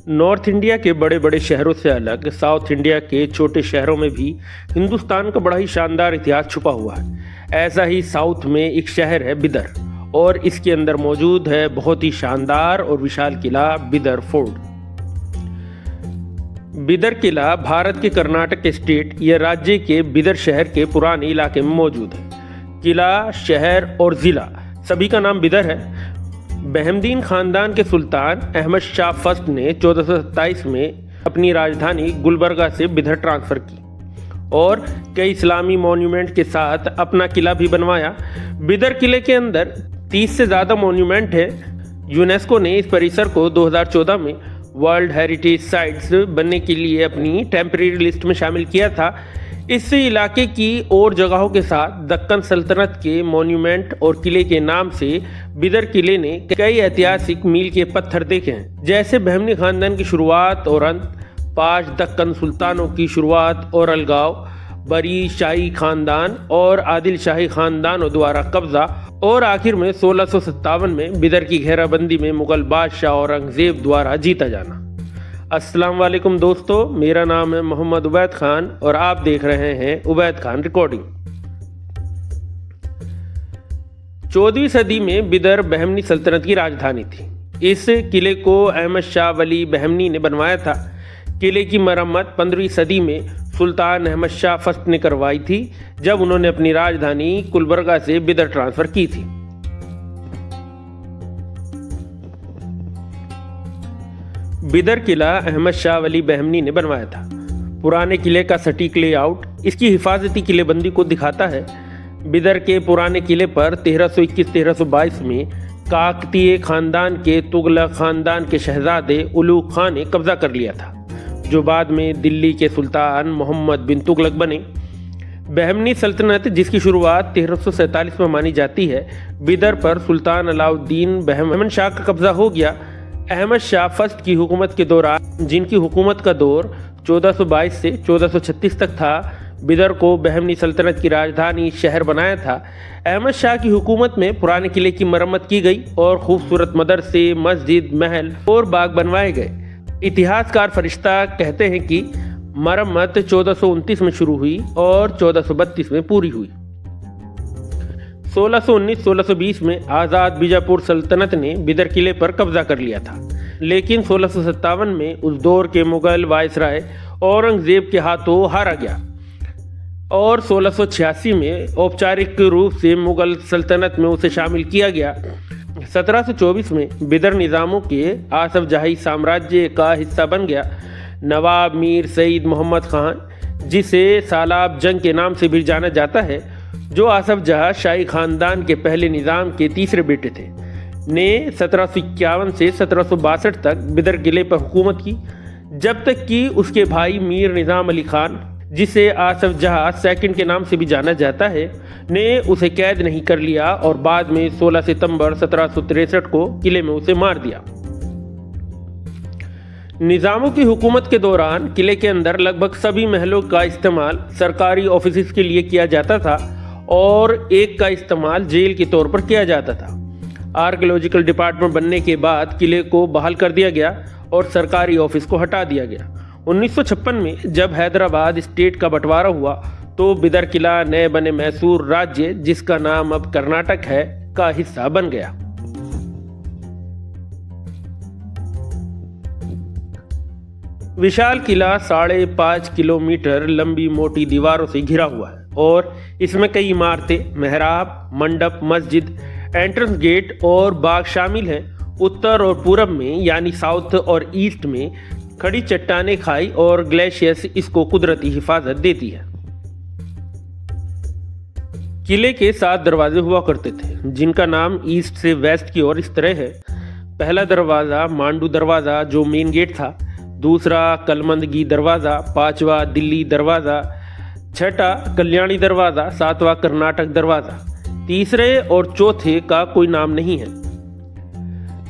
North India के बड़े बड़े शहरों से अलग साउथ इंडिया के छोटे शहरों में भी हिंदुस्तान का बड़ा ही शानदार इतिहास छुपा हुआ है। ऐसा ही साउथ में एक शहर है बिदर, और इसके अंदर मौजूद है बहुत ही शानदार और विशाल किला बिदर फोर्ट। बिदर किला भारत के कर्नाटक स्टेट या राज्य के बिदर शहर के पुराने इलाके में मौजूद है। किला, शहर और ज़िला सभी का नाम बिदर है। बहमदीन खानदान के सुल्तान अहमद शाह फर्स्ट ने 1427 में अपनी राजधानी गुलबर्गा से बिदर ट्रांसफ़र की और कई इस्लामी मॉन्यूमेंट के साथ अपना किला भी बनवाया। बिदर किले के अंदर 30 से ज़्यादा मॉन्यूमेंट है। यूनेस्को ने इस परिसर को 2014 में वर्ल्ड हेरिटेज साइट्स बनने के लिए अपनी टेम्परेरी लिस्ट में शामिल किया था। इस इलाके की और जगहों के साथ दक्कन सल्तनत के मॉन्यूमेंट और किले के नाम से बिदर किले ने कई ऐतिहासिक मील के पत्थर देखे हैं, जैसे बहमनी खानदान की शुरुआत और अंत, 5 दक्कन सुल्तानों की शुरुआत और अलगाव, बरी शाही खानदान और आदिल शाही खानदानों द्वारा कब्जा, और आखिर में 1657 में बिदर की घेराबंदी में मुगल बादशाह औरंगजेब द्वारा जीता जाना। अस्सलाम वालेकुम दोस्तों, मेरा नाम है मोहम्मद उबैद खान और आप देख रहे हैं उबैद खान रिकॉर्डिंग। 14वीं सदी में बिदर बहमनी सल्तनत की राजधानी थी। इस किले को अहमद शाह वली बहमनी ने बनवाया था। किले की मरम्मत 15वीं सदी में सुल्तान अहमद शाह फर्स्ट ने करवाई थी, जब उन्होंने अपनी राजधानी गुलबर्गा से बिदर ट्रांसफर की थी। बिदर किला अहमद शाह वली बहमनी ने बनवाया था। पुराने किले का सटीक लेआउट इसकी हिफाजती किलेबंदी को दिखाता है। बिदर के पुराने किले पर 1321-1322 में काकतीय खानदान के तुगलक खानदान के शहजादे उलूग खान ने कब्जा कर लिया था, जो बाद में दिल्ली के सुल्तान मोहम्मद बिन तुगलक बने। बहमनी सल्तनत, जिसकी शुरुआत 1347 में मानी जाती है, बिदर पर सुल्तान अलाउद्दीन बहमन शाह का कब्जा हो गया। अहमद शाह फर्स्ट की हुकूमत के दौरान, जिनकी हुकूमत का दौर 1422 से 1436 तक था, बिदर को बहमनी सल्तनत की राजधानी शहर बनाया था। अहमद शाह की हुकूमत में पुराने किले की मरम्मत की गई और खूबसूरत मदरसे, मस्जिद, महल और बाग बनवाए गए। इतिहासकार फरिश्ता कहते हैं कि मरम्मत 1429 में शुरू हुई और 1432 में पूरी हुई। 1619-1620 में आज़ाद बीजापुर सल्तनत ने बिदर किले पर कब्जा कर लिया था, लेकिन 1657 में उस दौर के मुगल वायसराय औरंगजेब के हाथों हारा गया और 1686 में औपचारिक रूप से मुगल सल्तनत में उसे शामिल किया गया। 1724 में बिदर निज़ामों के आसफ जाही साम्राज्य का हिस्सा बन गया। नवाब मीर सईद मोहम्मद खान, जिसे सालाब जंग के नाम से भी जाना जाता है, जो आसफ जहाँ शाही खानदान के पहले निज़ाम के तीसरे बेटे थे, ने 1751 से 1762 तक बिदर किले पर हुकूमत की, जब तक कि उसके भाई मीर निज़ाम अली खान, जिसे आसफ जहाँ सेकंड के नाम से भी जाना जाता है, ने उसे कैद नहीं कर लिया और बाद में 16 सितंबर 1763 को किले में उसे मार दिया। निज़ामों की हुकूमत के दौरान किले के अंदर लगभग सभी महलों का इस्तेमाल सरकारी ऑफिस के लिए किया जाता था और एक का इस्तेमाल जेल के तौर पर किया जाता था। आर्कियोलॉजिकल डिपार्टमेंट बनने के बाद किले को बहाल कर दिया गया और सरकारी ऑफिस को हटा दिया गया। 1956 में जब हैदराबाद स्टेट का बंटवारा हुआ, तो बिदर किला नए बने मैसूर राज्य, जिसका नाम अब कर्नाटक है, का हिस्सा बन गया। विशाल किला 5.5 किलोमीटर लंबी मोटी दीवारों से घिरा हुआ है और इसमें कई इमारतें, मेहराब, मंडप, मस्जिद, एंट्रेंस गेट और बाग शामिल हैं। उत्तर और पूरब में यानी साउथ और ईस्ट में खड़ी चट्टानें, खाई और ग्लेशियर्स इसको कुदरती हिफाजत देती है। किले के 7 दरवाजे हुआ करते थे, जिनका नाम ईस्ट से वेस्ट की ओर इस तरह है। पहला दरवाज़ा मांडू दरवाज़ा, जो मेन गेट था। दूसरा कलमंदगी दरवाज़ा। 5वां दिल्ली दरवाज़ा। 6ठा कल्याणी दरवाज़ा। 7वां कर्नाटक दरवाज़ा। तीसरे और चौथे का कोई नाम नहीं है।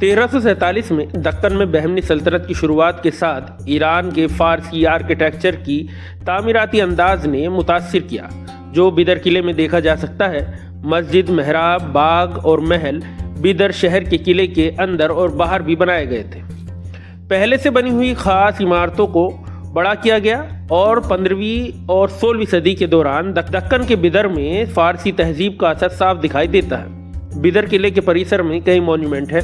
1347 में दक्कन में बहमनी सल्तनत की शुरुआत के साथ ईरान के फारसी आर्किटेक्चर की तामीराती अंदाज ने मुतासिर किया, जो बिदर किले में देखा जा सकता है। मस्जिद, मेहराब, बाग और महल बिदर शहर के किले के अंदर और बाहर भी बनाए गए थे। पहले से बनी हुई खास इमारतों को बड़ा किया गया और 15वीं और 16वीं सदी के दौरान दक्कन के बिदर में फारसी तहजीब का असर साफ दिखाई देता है। बिदर किले के परिसर में कई मॉन्यूमेंट हैं।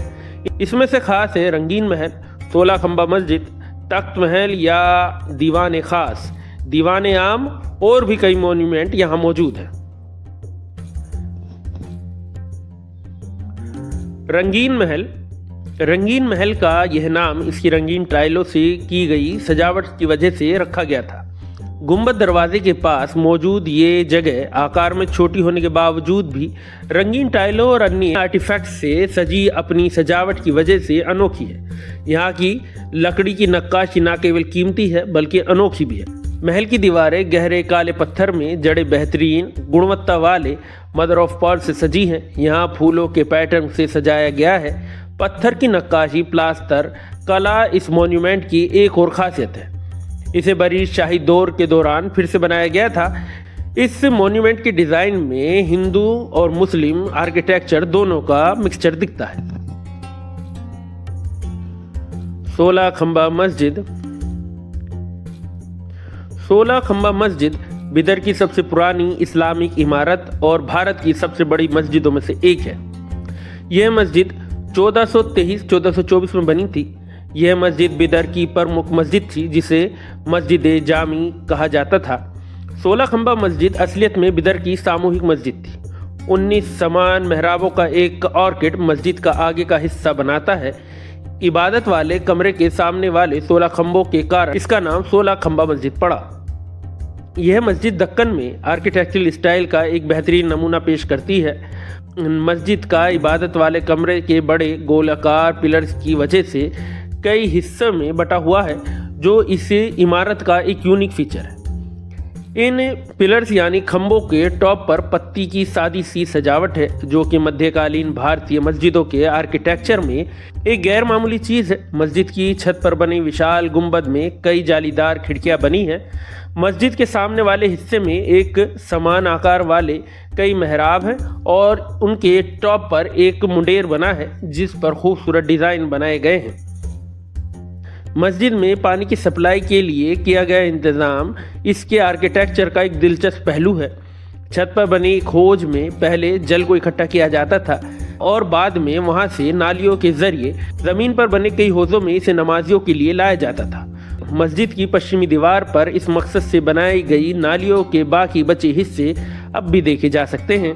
इसमें से खास है रंगीन महल, 16 खंबा मस्जिद, तख्त महल या दीवान खास, दीवान आम और भी कई मॉन्यूमेंट यहाँ मौजूद हैं। रंगीन महल का यह नाम इसकी रंगीन टाइलों से की गई सजावट की वजह से रखा गया था। गुंबद दरवाजे के पास मौजूद ये जगह आकार में छोटी होने के बावजूद भी रंगीन टाइलों और अन्य आर्टिफैक्ट्स से सजी अपनी सजावट की वजह से अनोखी है। यहाँ की लकड़ी की नक्काशी न केवल कीमती है बल्कि अनोखी भी है। महल की दीवारें गहरे काले पत्थर में जड़े बेहतरीन गुणवत्ता वाले मदर ऑफ पर्ल से सजी हैं। यहाँ फूलों के पैटर्न से सजाया गया है। पत्थर की नक्काशी, प्लास्टर कला इस मॉन्यूमेंट की एक और खासियत है। इसे बरीश शाही दौर के दौरान फिर से बनाया गया था। इस मॉन्यूमेंट के डिज़ाइन में हिंदू और मुस्लिम आर्किटेक्चर दोनों का मिक्सचर दिखता है। 16 खंबा मस्जिद बिदर की सबसे पुरानी इस्लामिक इमारत और भारत की सबसे बड़ी मस्जिदों में से एक है। यह मस्जिद 1423-1424 में बनी थी। यह मस्जिद बिदर की प्रमुख मस्जिद थी जिसे मस्जिद जामी कहा जाता था। 16 खंबा मस्जिद असलियत में बिदर की सामूहिक मस्जिद थी। 19 समान मेहराबों का एक ऑर्किड मस्जिद का आगे का हिस्सा बनाता है। इबादत वाले कमरे के सामने वाले 16 खंबों के कारण इसका नाम 16 खंबा मस्जिद पड़ा। यह मस्जिद दक्कन में आर्किटेक्चरल स्टाइल का एक बेहतरीन नमूना पेश करती है। मस्जिद का इबादत वाले कमरे के बड़े गोलाकार पिलर्स की वजह से कई हिस्सों में बटा हुआ है, जो इसे इमारत का एक यूनिक फीचर है। इन पिलर्स यानी खंभों के टॉप पर पत्ती की सादी सी सजावट है, जो कि मध्यकालीन भारतीय मस्जिदों के आर्किटेक्चर में एक गैर मामूली चीज़ है। मस्जिद की छत पर बनी विशाल गुंबद में कई जालीदार खिड़कियां बनी हैं। मस्जिद के सामने वाले हिस्से में एक समान आकार वाले कई मेहराब हैं और उनके टॉप पर एक मुंडेर बना है जिस पर खूबसूरत डिज़ाइन बनाए गए हैं। मस्जिद में पानी की सप्लाई के लिए किया गया इंतज़ाम इसके आर्किटेक्चर का एक दिलचस्प पहलू है। छत पर बनी खोज में पहले जल को इकट्ठा किया जाता था और बाद में वहां से नालियों के जरिए ज़मीन पर बने कई हौज़ों में इसे नमाजियों के लिए लाया जाता था। मस्जिद की पश्चिमी दीवार पर इस मकसद से बनाई गई नालियों के बाकी बचे हिस्से अब भी देखे जा सकते हैं।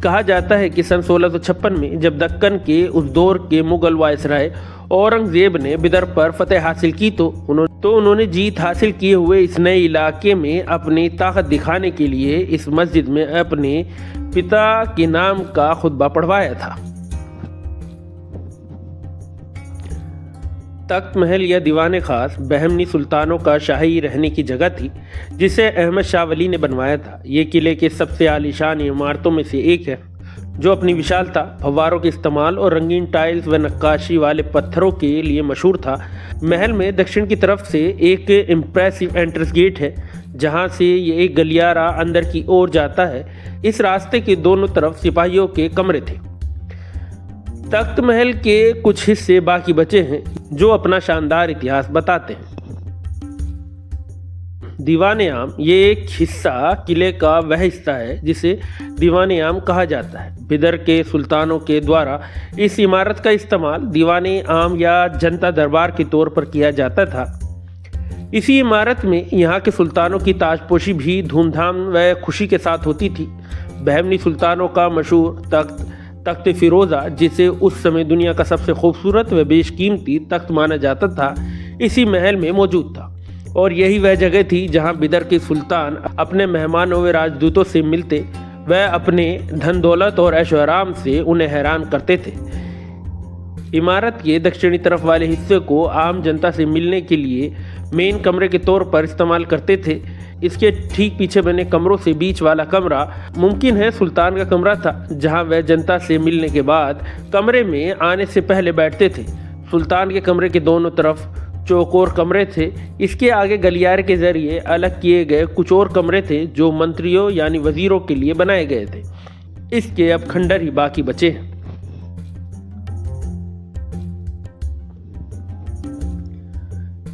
कहा जाता है कि सन 1656 में जब दक्कन के उस दौर के मुगल वायसराय औरंगजेब ने बिदर पर फतेह हासिल की तो उन्होंने जीत हासिल किए हुए इस नए इलाके में अपनी ताकत दिखाने के लिए इस मस्जिद में अपने पिता के नाम का खुतबा पढ़वाया था। तख्त महल या दीवान खास बहमनी सुल्तानों का शाही रहने की जगह थी जिसे अहमद शाह वली ने बनवाया था। ये किले के सबसे आलीशान इमारतों में से एक है जो अपनी विशालता, फव्वारों के इस्तेमाल और रंगीन टाइल्स व नक्काशी वाले पत्थरों के लिए मशहूर था। महल में दक्षिण की तरफ से एक इम्प्रेसिव एंट्रेंस गेट है जहां से ये एक गलियारा अंदर की ओर जाता है। इस रास्ते के दोनों तरफ सिपाहियों के कमरे थे। तख्त महल के कुछ हिस्से बाकी बचे हैं जो अपना शानदार इतिहास बताते हैं। दीवान आम ये एक हिस्सा किले का वह हिस्सा है जिसे दीवान आम कहा जाता है। बिदर के सुल्तानों के द्वारा इस इमारत का इस्तेमाल दीवान आम या जनता दरबार के तौर पर किया जाता था। इसी इमारत में यहाँ के सुल्तानों की ताजपोशी भी धूमधाम व खुशी के साथ होती थी। बहमनी सुल्तानों का मशहूर तख्त फिरोज़ा, जिसे उस समय दुनिया का सबसे खूबसूरत व बेशकीमती तख्त माना जाता था, इसी महल में मौजूद था और यही वह जगह थी जहां बिदर के सुल्तान अपने मेहमानों व राजदूतों से मिलते व अपने धन दौलत और ऐशो आराम से उन्हें हैरान करते थे। इमारत के दक्षिणी तरफ वाले हिस्से को आम जनता से मिलने के लिए मेन कमरे के तौर पर इस्तेमाल करते थे। इसके ठीक पीछे बने कमरों से बीच वाला कमरा मुमकिन है सुल्तान का कमरा था, जहां वह जनता से मिलने के बाद कमरे में आने से पहले बैठते थे। सुल्तान के कमरे के दोनों तरफ चौकोर कमरे थे। इसके आगे गलियारे के जरिए अलग किए गए कुछ और कमरे थे जो मंत्रियों यानी वजीरों के लिए बनाए गए थे। इसके अब खंडर ही बाकी बचे हैं।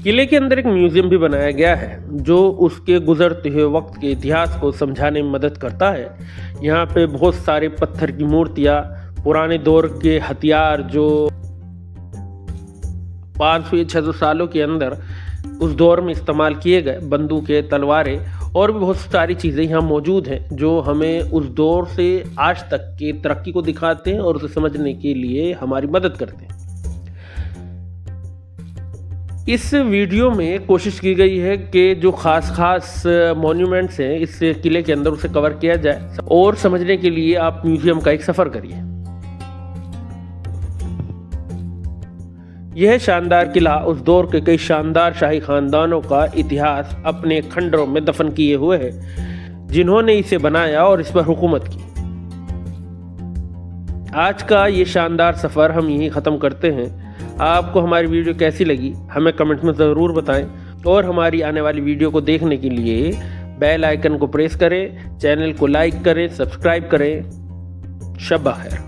किले के अंदर एक म्यूजियम भी बनाया गया है जो उसके गुजरते हुए वक्त के इतिहास को समझाने में मदद करता है। यहाँ पे बहुत सारे पत्थर की मूर्तियाँ, पुराने दौर के हथियार जो 500 या 600 सालों के अंदर उस दौर में इस्तेमाल किए गए, बंदूकें, तलवारें और भी बहुत सारी चीज़ें यहाँ मौजूद हैं जो हमें उस दौर से आज तक की तरक्की को दिखाते हैं और उसे समझने के लिए हमारी मदद करते हैं। इस वीडियो में कोशिश की गई है कि जो खास मॉन्यूमेंट्स हैं इस किले के अंदर उसे कवर किया जाए और समझने के लिए आप म्यूजियम का एक सफ़र करिए। यह शानदार किला उस दौर के कई शानदार शाही खानदानों का इतिहास अपने खंडरों में दफन किए हुए है, जिन्होंने इसे बनाया और इस पर हुकूमत की। आज का ये शानदार सफ़र हम यहीं ख़त्म करते हैं। आपको हमारी वीडियो कैसी लगी हमें कमेंट में ज़रूर बताएं और हमारी आने वाली वीडियो को देखने के लिए बेल आइकन को प्रेस करें, चैनल को लाइक करें, सब्सक्राइब करें। शब बख़ैर।